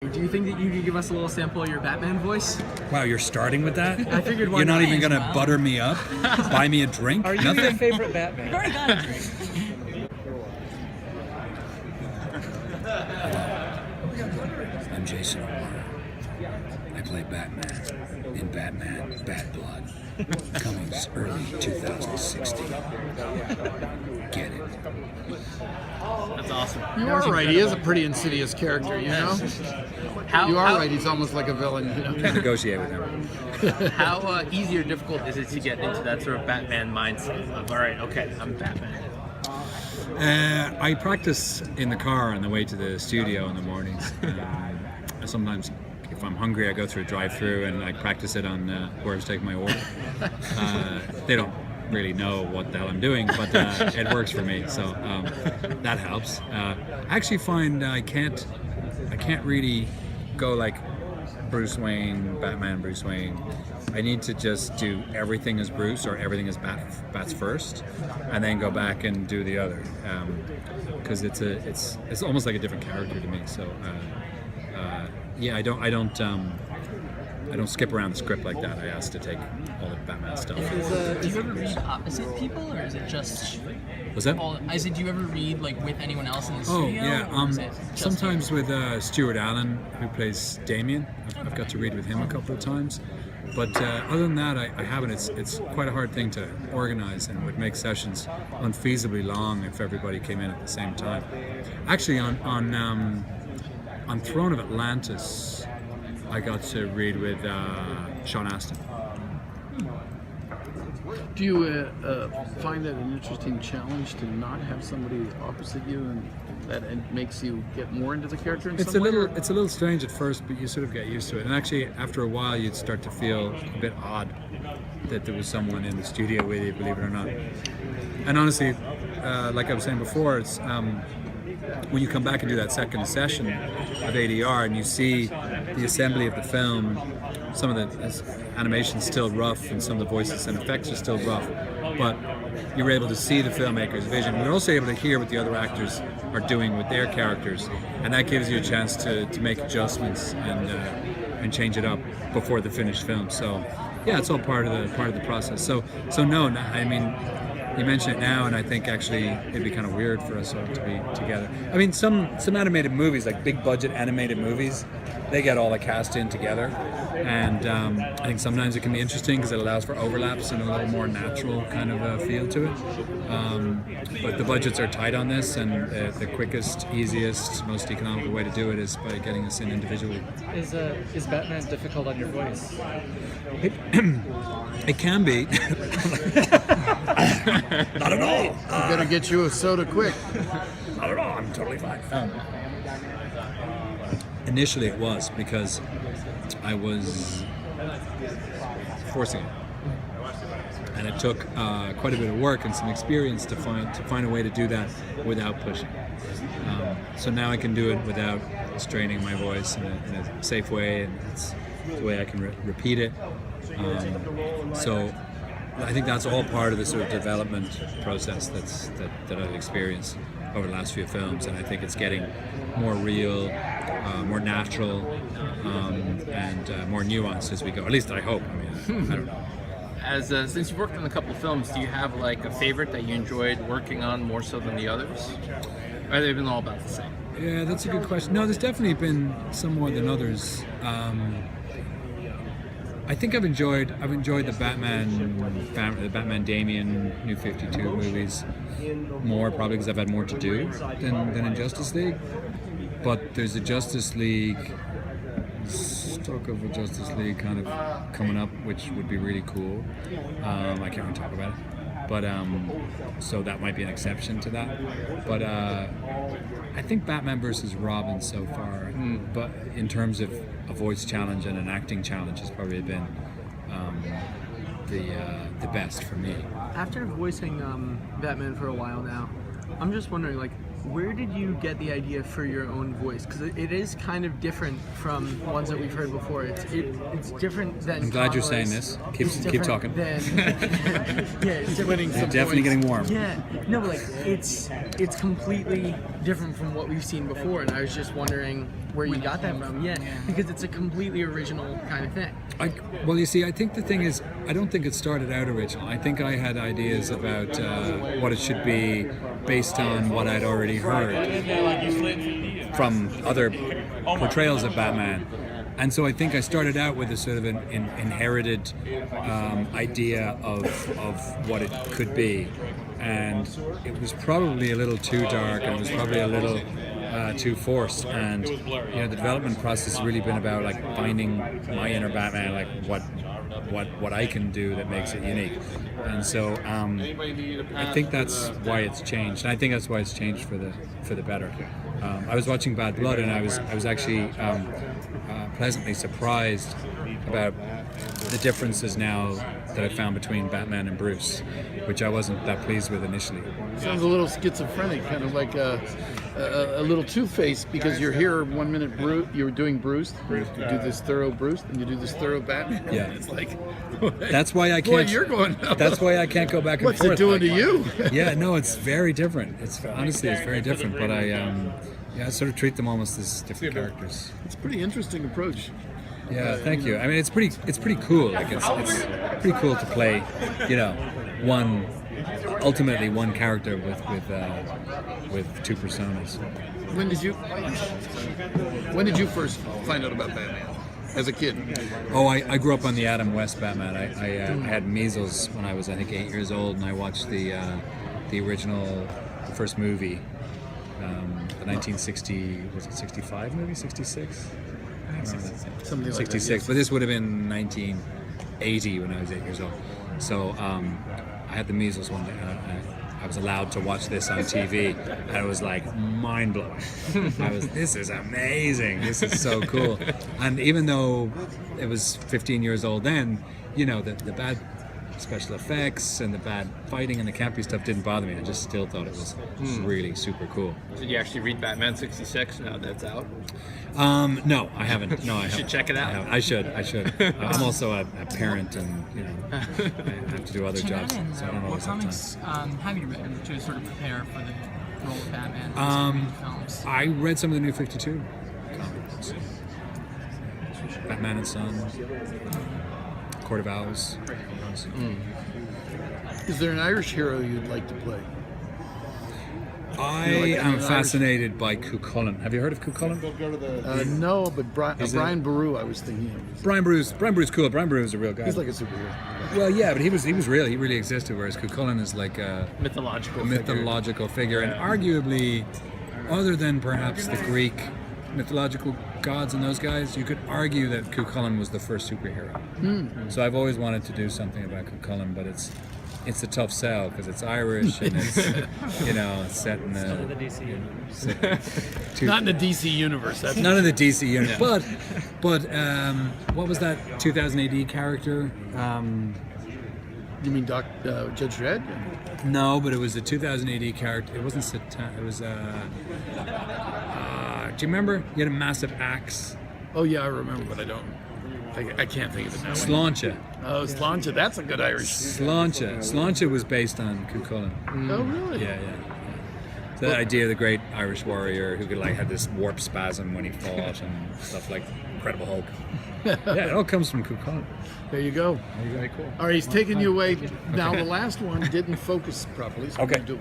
Do you think that you could give us a little sample of your Batman voice? Wow, you're starting with that? I figured why You're not not? even going to butter me up? Buy me a drink? Are you Nothing? your favorite Batman? You've already got a drink. I'm Jason O'Mara. I play Batman in Batman Bad Blood. Coming early 2016. Get it. That's awesome. You are right. He is a pretty insidious character, you know? You are right. He's almost like a villain, you know? Can't negotiate with him. How easy or difficult is it to get into that sort of Batman mindset of, all right, okay, I'm Batman? I practice in the car on the way to the studio in the mornings. Sometimes, if I'm hungry, I go through a drive-through and I practice it on where I was taking my order. They don't really know what the hell I'm doing, but it works for me, so that helps. I actually find I can't really go like Bruce Wayne, Batman, Bruce Wayne. I need to just do everything as Bruce or everything as Bats first, and then go back and do the other, because it's almost like a different character to me. So yeah, I don't skip around the script like that. I ask to take all the Batman stuff. Do you ever read opposite people, or is it just? What's that? I said, do you ever read like with anyone else in the Oh studio? yeah, or is it just sometimes you? with Stuart Allen, who plays Damien. I've got to read with him a couple of times, but other than that, I haven't. It's quite a hard thing to organize, and would make sessions unfeasibly long if everybody came in at the same time. Actually, on Throne of Atlantis, I got to read with Sean Astin. Do you find that an interesting challenge to not have somebody opposite you, and that it makes you get more into the character in It's some way? it's a little strange at first, but you sort of get used to it. And actually, after a while, you'd start to feel a bit odd that there was someone in the studio with you, believe it or not. And honestly, like I was saying before, it's when you come back and do that second session of ADR and you see the assembly of the film, some of the animation's still rough and some of the voices and effects are still rough, but you're able to see the filmmaker's vision. We're also able to hear what the other actors are doing with their characters, and that gives you a chance to make adjustments and change it up before the finished film. So yeah, it's all part of the process. So no, I mean, you mention it now, and I think actually it'd be kind of weird for us all to be together. I mean, some animated movies, like big budget animated movies, they get all the cast in together, and I think sometimes it can be interesting because it allows for overlaps and a little more natural kind of a feel to it. But the budgets are tight on this, and the quickest, easiest, most economical way to do it is by getting us in individually. Is Batman difficult on your voice? It can be. Not at all. You better get you a soda quick. Not at all. I'm totally fine. Initially, it was because I was forcing it, and it took quite a bit of work and some experience to find a way to do that without pushing. So now I can do it without straining my voice in a safe way, and it's the way I can repeat it. So I think that's all part of the sort of development process that I've experienced over the last few films, and I think it's getting more real, more natural, and more nuanced as we go. At least I hope. I mean, I don't know. As since you've worked on a couple of films, do you have like a favorite that you enjoyed working on more so than the others? Or have they been all about the same? Yeah, that's a good question. No, there's definitely been some more than others. I think I've enjoyed the Batman Damien New 52 movies more, probably because I've had more to do than in Justice League. But there's a Justice League, talk of a Justice League kind of coming up, which would be really cool. I can't really talk about it, but so that might be an exception to that. But I think Batman versus Robin so far, but in terms of a voice challenge and an acting challenge, has probably been the best for me. After voicing Batman for a while now, I'm just wondering, like, where did you get the idea for your own voice? Because it is kind of different from ones that we've heard before. It's different than. I'm glad you're saying this. Keep talking. Yeah, it's He's winning You're some definitely points. getting warm. Yeah, no, but like it's completely different from what we've seen before, and I was just wondering where you got that from. Yeah, because it's a completely original kind of thing. Well, you see, I think the thing is, I don't think it started out original. I think I had ideas about what it should be based on what I'd already heard from other portrayals of Batman. And so I think I started out with a sort of an inherited idea of what it could be. And it was probably a little too dark, and it was probably a little too forced. And the development process has really been about like finding my inner Batman, like what I can do that makes it unique. And so I think that's why it's changed, and I think that's why it's changed for the better. I was watching Bad Blood, and I was actually pleasantly surprised about the differences now that I found between Batman and Bruce, which I wasn't that pleased with initially. Sounds a little schizophrenic, kind of like a little Two-Faced, because you're here 1 minute you're doing Bruce, you do this thorough Bruce, and you do this thorough Batman. Yeah, It's like that's why I can't. boy, you're going. That's why I can't go back and What's forth. it doing to you? Yeah, no, it's very different. It's honestly, it's very different. But I sort of treat them almost as different characters. It's a pretty interesting approach. Yeah, thank you. I mean, it's pretty cool. Like it's pretty cool to play, ultimately one character with two personas. When did you first find out about Batman? As a kid? Oh, I grew up on the Adam West Batman. I had measles when I was, I think, 8 years old, and I watched the original, the first movie, the 1960, was it 65 movie, 66? Something like 66, that, yes. but this would have been 1980 when I was 8 years old. So I had the measles one day, and I was allowed to watch this on TV, and it was like mind blowing. This is amazing. This is so cool. And even though it was 15 years old then, the bad special effects and the bad fighting and the campy stuff didn't bother me. I just still thought it was really super cool. Did you actually read Batman 66 now that it's out? No, I haven't. No, I haven't. should check it out. I should. I'm also a parent, and I have to do other jobs, so I don't What always have time. comics have you written to sort of prepare for the role of Batman? Films? I read some of the new 52 comics. Batman and Son, Court of Owls. Is there an Irish hero you'd like to play? I am fascinated by Cuchulainn. Have you heard of Cuchulainn? No, but Brian Boru, I was thinking of. Brian Bruce cool. Brian Bruce is a real guy. He's like a superhero. Well, yeah, but he was real. He really existed. Whereas Cuchulainn is like a Mythological figure, and arguably, other than perhaps the Greek mythological gods and those guys, you could argue that Cuchulainn was the first superhero. So I've always wanted to do something about Cuchulainn, but it's a tough sell because it's Irish and it's it's set in the DC universe. Not in the DC universe. That's none of the DC unit. But what was that 2000 AD character? You mean Judge Dredd? No, but it was a 2000 AD character. It wasn't Satan. It was do you remember? He had a massive axe. Oh yeah, I remember, but I don't. I can't think of it now. Sláinte. Oh, Sláinte. That's a good Irish. Sláinte was based on Cuchulainn. Oh really? Yeah. So that idea of the great Irish warrior who could have this warp spasm when he fought and stuff like Incredible Hulk. Yeah, it all comes from Cuchulainn. There you go. Very cool. All right, he's taking you away. Now the last one didn't focus properly. So Okay. we'll do